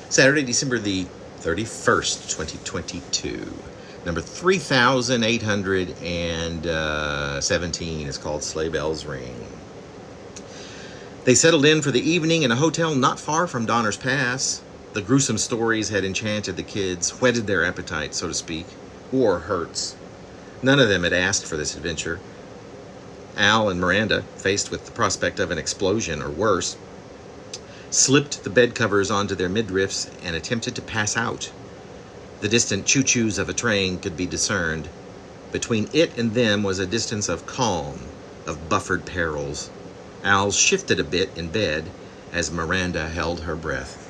Saturday, December the 31st, 2022. Number 3,817 is called Sleigh Bells Ring. They settled in for the evening in a hotel not far from Donner's Pass. The gruesome stories had enchanted the kids, whetted their appetite, so to speak, or hurts. None of them had asked for this adventure. Al and Miranda, faced with the prospect of an explosion or worse, slipped the bed covers onto their midriffs and attempted to pass out. The distant choo-choos of a train could be discerned. Between it and them was a distance of calm, of buffered perils. Al shifted a bit in bed as Miranda held her breath.